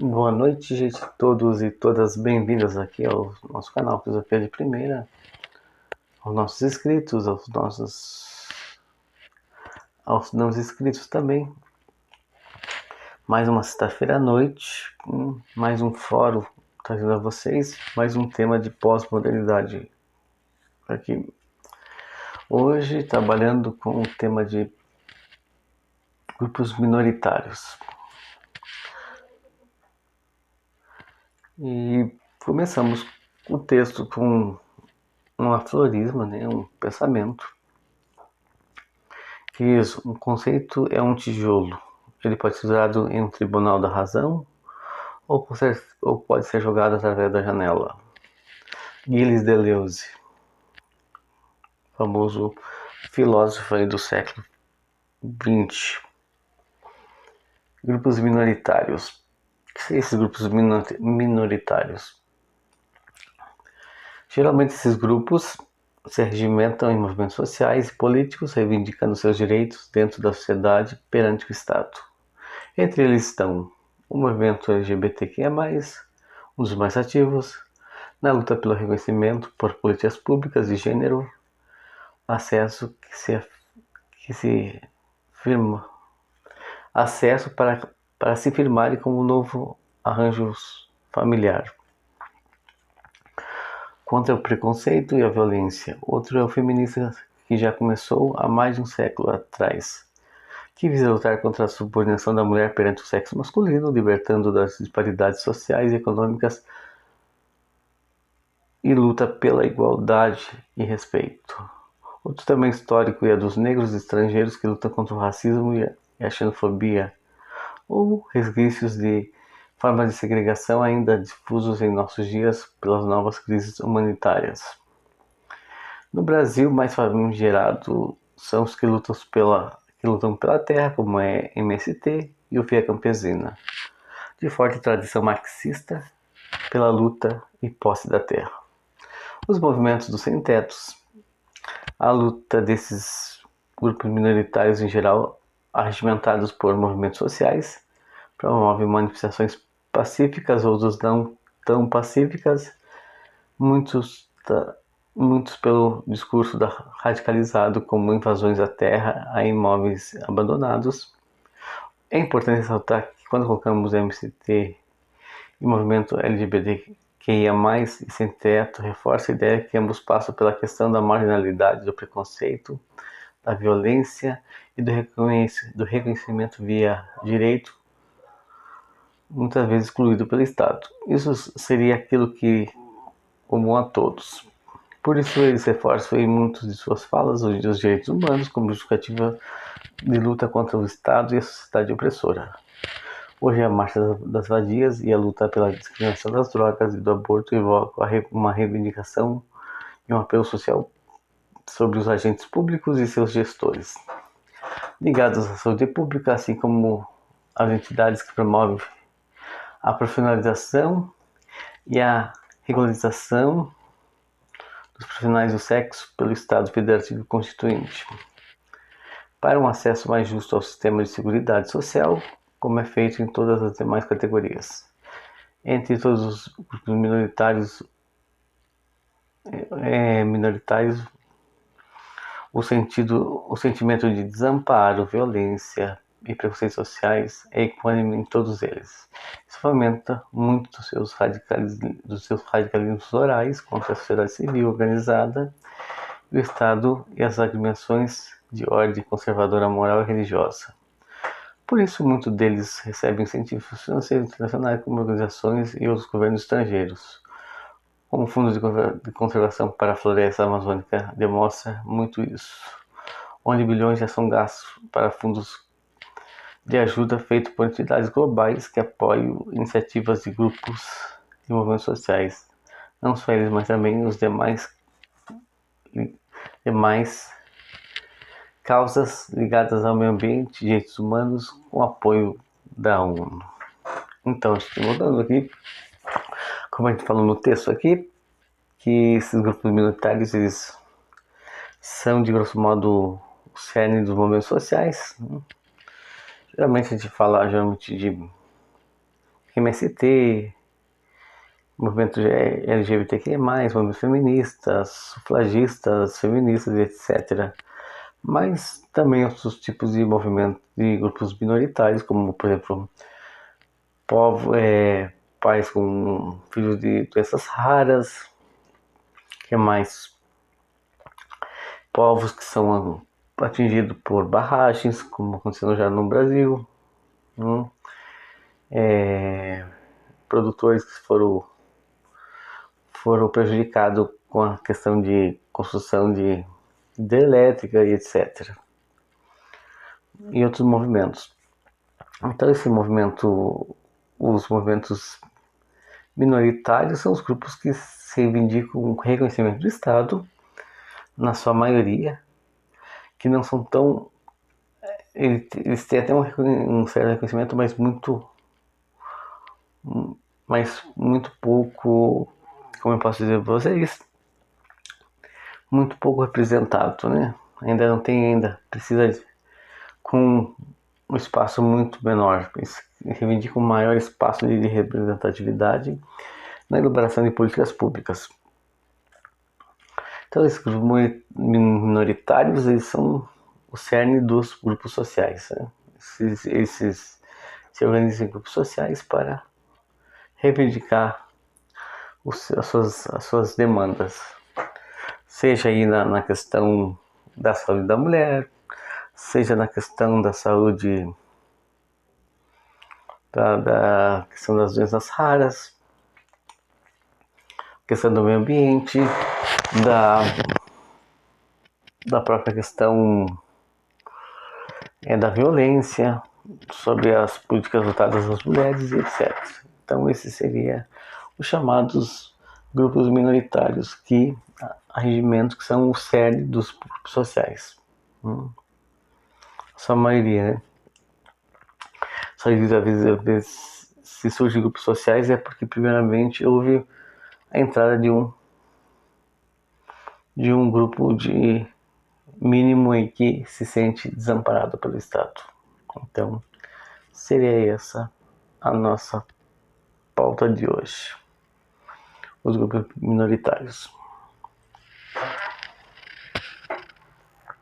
Boa noite, gente, todos e todas bem-vindas aqui ao nosso canal Filosofia de Primeira, aos nossos inscritos, aos não inscritos também. Mais uma sexta-feira à noite, mais um fórum trazendo a vocês, mais um tema de pós-modernidade aqui. Hoje, trabalhando com o tema de grupos minoritários. E começamos o texto com um aforisma, um pensamento, que diz: um conceito é um tijolo. Ele pode ser usado em um tribunal da razão ou pode ser jogado através da janela. Gilles Deleuze, famoso filósofo aí do século XX. Grupos minoritários. O que são esses grupos minoritários? Geralmente esses grupos se regimentam em movimentos sociais e políticos, reivindicando seus direitos dentro da sociedade perante o Estado. Entre eles estão o movimento LGBTQIA+, um dos mais ativos, na luta pelo reconhecimento por políticas públicas de gênero, acesso para se firmarem como um novo arranjo familiar. Contra o preconceito e a violência. Outro é o feminista, que já começou há mais de um século atrás, que visa lutar contra a subordinação da mulher perante o sexo masculino, libertando das disparidades sociais e econômicas e luta pela igualdade e respeito. Outro tema histórico é dos negros estrangeiros, que lutam contra o racismo e a xenofobia, ou resquícios de formas de segregação ainda difusos em nossos dias pelas novas crises humanitárias. No Brasil, mais famigerado são os que lutam pela terra, como é MST e o Via Campesina, de forte tradição marxista pela luta e posse da terra. Os movimentos dos sem-tetos. A luta desses grupos minoritários, em geral arregimentados por movimentos sociais, promove manifestações pacíficas, outros não tão pacíficas, muitos pelo discurso radicalizado, como invasões à terra, a imóveis abandonados. É importante ressaltar que quando colocamos MST e movimento LGBTQIA+, e sem teto, reforça a ideia que ambos passam pela questão da marginalidade, do preconceito, da violência e do reconhecimento via direito, muitas vezes excluído pelo Estado. Isso seria aquilo que comum a todos. Por isso eles reforçam em muitas de suas falas os direitos humanos como justificativa de luta contra o Estado e a sociedade opressora. Hoje a Marcha das Vadias e a luta pela discriminação das drogas e do aborto evocam uma reivindicação e um apelo social sobre os agentes públicos e seus gestores, ligados à saúde pública, assim como as entidades que promovem a profissionalização e a regularização dos profissionais do sexo pelo Estado Federativo Constituinte, para um acesso mais justo ao sistema de seguridade social, como é feito em todas as demais categorias. Entre todos os grupos minoritários, o sentimento de desamparo, violência e preconceitos sociais é equânime em todos eles. Isso fomenta muito dos seus radicalismos orais contra a sociedade civil organizada, o Estado e as agremiações de ordem conservadora moral e religiosa. Por isso, muitos deles recebem incentivos financeiros internacionais, como organizações e outros governos estrangeiros. Como o Fundo de Conservação para a Floresta Amazônica demonstra muito isso, onde bilhões já são gastos para fundos de ajuda feitos por entidades globais que apoiam iniciativas de grupos e movimentos sociais, não só eles, mas também os demais causas ligadas ao meio ambiente e direitos humanos com apoio da ONU. Então, estou voltando aqui, como a gente falou no texto aqui, que esses grupos minoritários, eles são, de grosso modo, o cerne dos movimentos sociais. Geralmente a gente fala de MST, movimento LGBTQ+, movimentos feministas, sufragistas, feministas, etc. Mas também outros tipos de movimentos de grupos minoritários, como, por exemplo, pais com filhos de doenças raras, que mais? Povos que são atingidos por barragens, como aconteceu já no Brasil. Produtores que foram prejudicados com a questão de construção de hidrelétrica e etc. E outros movimentos. Então esse movimento, os movimentos minoritários são os grupos que se reivindicam o reconhecimento do Estado, na sua maioria, que não são tão... Eles têm até um certo reconhecimento, mas muito pouco, como eu posso dizer para vocês, muito pouco representado, né? Precisa com um espaço muito menor, reivindica um maior espaço de representatividade na elaboração de políticas públicas. Então esses grupos minoritários, eles são o cerne dos grupos sociais, né? Esses se organizam em grupos sociais para reivindicar as suas demandas, seja aí na questão da saúde da mulher, seja na questão da saúde, da questão das doenças raras, questão do meio ambiente, da própria questão da violência, sobre as políticas voltadas às mulheres e etc. Então esses seriam os chamados grupos minoritários, que regimentos que são o cerne dos grupos sociais. A sua maioria, né? Só que às vezes se surgem grupos sociais é porque primeiramente houve a entrada de um grupo de mínimo em que se sente desamparado pelo Estado. Então seria essa a nossa pauta de hoje, os grupos minoritários.